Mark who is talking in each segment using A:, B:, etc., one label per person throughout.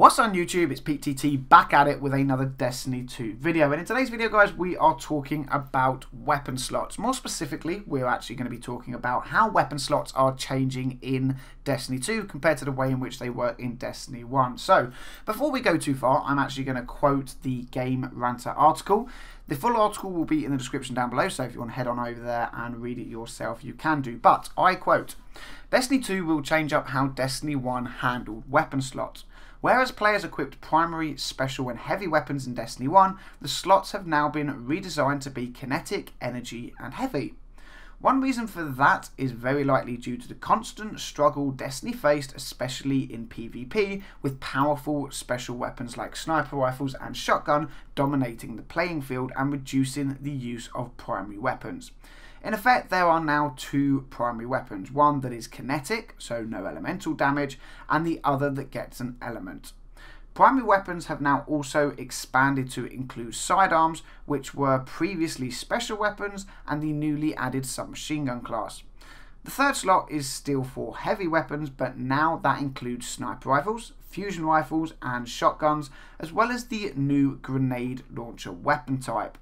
A: What's on YouTube? It's PeteTT back at it with another Destiny 2 video. And in today's video, guys, we are talking about weapon slots. More specifically, we're actually going to be talking about how weapon slots are changing in Destiny 2 compared to the way in which they were in Destiny 1. So, before we go too far, I'm actually going to quote the Game Ranter article. The full article will be in the description down below, so if you want to head on over there and read it yourself, you can do. But, I quote, Destiny 2 will change up how Destiny 1 handled weapon slots. Whereas players equipped primary, special and heavy weapons in Destiny 1, the slots have now been redesigned to be kinetic, energy and heavy. One reason for that is very likely due to the constant struggle Destiny faced, especially in PvP, with powerful special weapons like sniper rifles and shotgun dominating the playing field and reducing the use of primary weapons. In effect, there are now two primary weapons, one that is kinetic, so no elemental damage, and the other that gets an element. Primary weapons have now also expanded to include sidearms, which were previously special weapons, and the newly added submachine gun class. The third slot is still for heavy weapons, but now that includes sniper rifles, fusion rifles, and shotguns, as well as the new grenade launcher weapon type.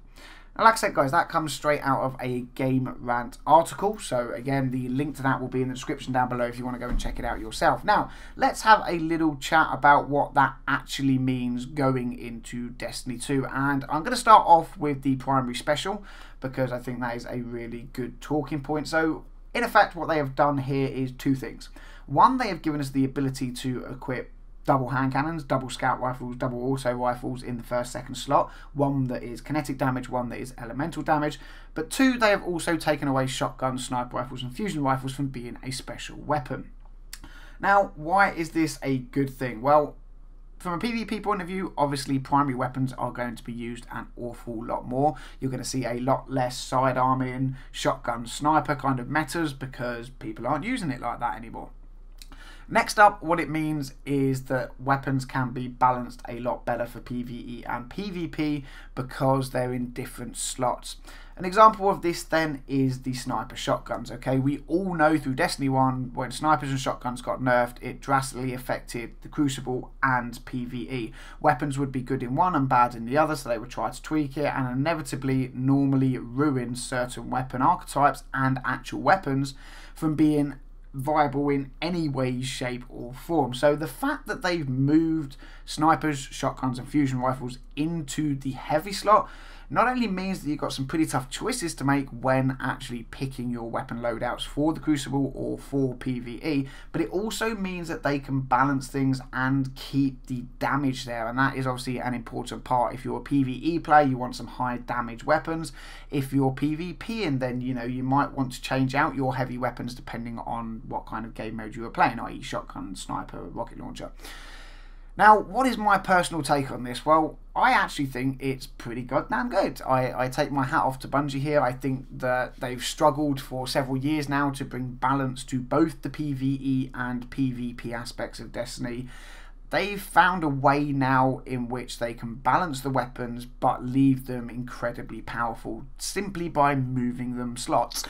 A: Now, like I said, guys, that comes straight out of a Game Rant article. So, again, the link to that will be in the description down below if you want to go and check it out yourself. Now, let's have a little chat about what that actually means going into Destiny 2. And I'm going to start off with the primary special because I think that is a really good talking point. So, in effect, what they have done here is two things. One, they have given us the ability to equip double hand cannons, double scout rifles, double auto rifles in the first, second slot. One that is kinetic damage, one that is elemental damage. But two, they have also taken away shotguns, sniper rifles and fusion rifles from being a special weapon. Now, why is this a good thing? Well, from a PvP point of view, obviously primary weapons are going to be used an awful lot more. You're going to see a lot less sidearming, shotgun, sniper kind of metas because people aren't using it like that anymore. Next up, what it means is that weapons can be balanced a lot better for PvE and PvP because they're in different slots. An example of this then is the sniper shotguns. Okay, we all know through Destiny 1 when snipers and shotguns got nerfed, it drastically affected the Crucible and PvE. Weapons would be good in one and bad in the other, so they would try to tweak it and inevitably normally ruin certain weapon archetypes and actual weapons from being viable in any way, shape or form. So the fact that they've moved snipers, shotguns and fusion rifles into the heavy slot not only means that you've got some pretty tough choices to make when actually picking your weapon loadouts for the Crucible or for PvE, but it also means that they can balance things and keep the damage there, and that is obviously an important part. If you're a PvE player, you want some high damage weapons. If you're PvP, and then you might want to change out your heavy weapons depending on what kind of game mode you are playing, i.e. shotgun, sniper, rocket launcher. Now, what is my personal take on this? Well, I actually think it's pretty goddamn good. I take my hat off to Bungie here. I think that they've struggled for several years now to bring balance to both the PvE and PvP aspects of Destiny. They've found a way now in which they can balance the weapons but leave them incredibly powerful simply by moving them slots.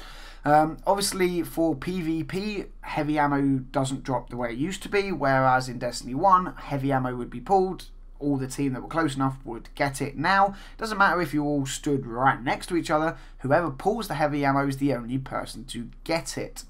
A: Obviously for PvP, heavy ammo doesn't drop the way it used to be, whereas in Destiny 1, heavy ammo would be pulled. All the team that were close enough would get it. Now, it doesn't matter if you all stood right next to each other, whoever pulls the heavy ammo is the only person to get it.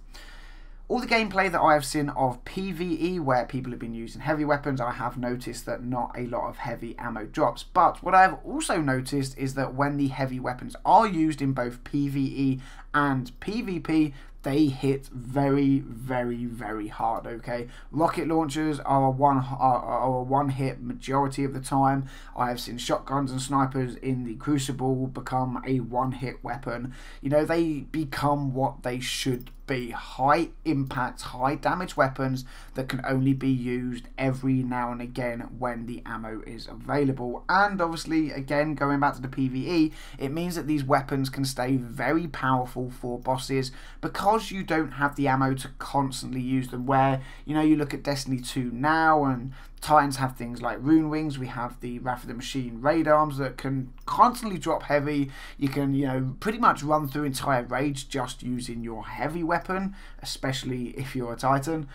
A: All the gameplay that I have seen of PvE where people have been using heavy weapons, I have noticed that not a lot of heavy ammo drops. But what I have also noticed is that when the heavy weapons are used in both PvE and PvP, they hit very, very, very hard, okay? Rocket launchers are a one-hit majority of the time. I have seen shotguns and snipers in the Crucible become a one-hit weapon. They become what they should be. High impact, high damage weapons that can only be used every now and again when the ammo is available. And obviously, again, going back to the PvE, it means that these weapons can stay very powerful for bosses because you don't have the ammo to constantly use them. Where, you look at Destiny 2 now and Titans have things like Rune Wings. We have the Wrath of the Machine raid arms that can constantly drop heavy. You can, pretty much run through entire raids just using your heavy weapon, especially if you're a Titan.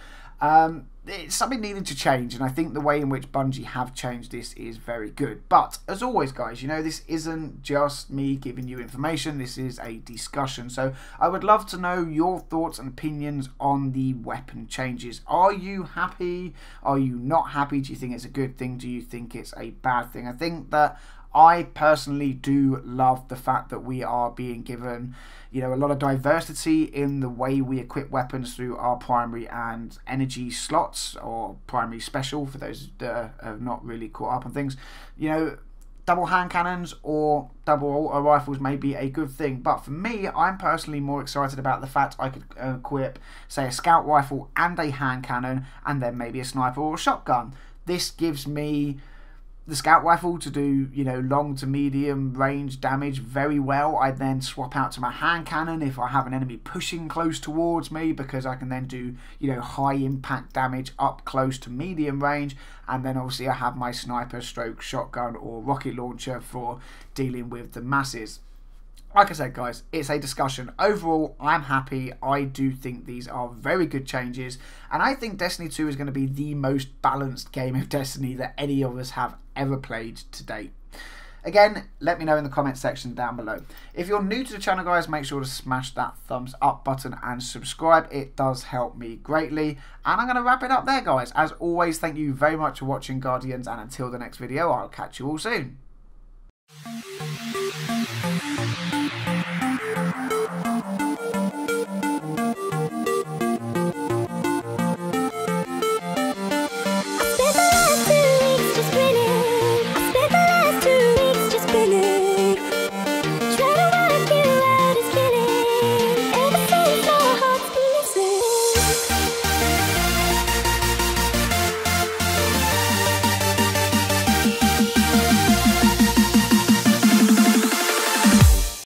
A: It's something needed to change, and I think the way in which Bungie have changed this is very good. But as always, guys, you know, this isn't just me giving you information, this is a discussion. So I would love to know your thoughts and opinions on the weapon changes. Are you happy? Are you not happy? Do you think it's a good thing? Do you think it's a bad thing? I think that I personally do love the fact that we are being given, you know, a lot of diversity in the way we equip weapons through our primary and energy slots, or primary special for those that are not really caught up on things. You know, double hand cannons or double auto rifles may be a good thing, but for me, I'm personally more excited about the fact I could equip, say, a scout rifle and a hand cannon, and then maybe a sniper or a shotgun. This gives me the scout rifle to do, you know, long to medium range damage very well. I then swap out to my hand cannon if I have an enemy pushing close towards me, because I can then do, you know, high impact damage up close to medium range. And then obviously I have my sniper stroke shotgun or rocket launcher for dealing with the masses. Like I said, guys, it's a discussion. Overall, I'm happy. I do think these are very good changes, and I think Destiny 2 is going to be the most balanced game of Destiny that any of us have ever played to date. Again, let me know in the comment section down below. If you're new to the channel, guys, make sure to smash that thumbs up button and subscribe. It does help me greatly. And I'm going to wrap it up there, guys. As always, thank you very much for watching, Guardians, and until the next video, I'll catch you all soon.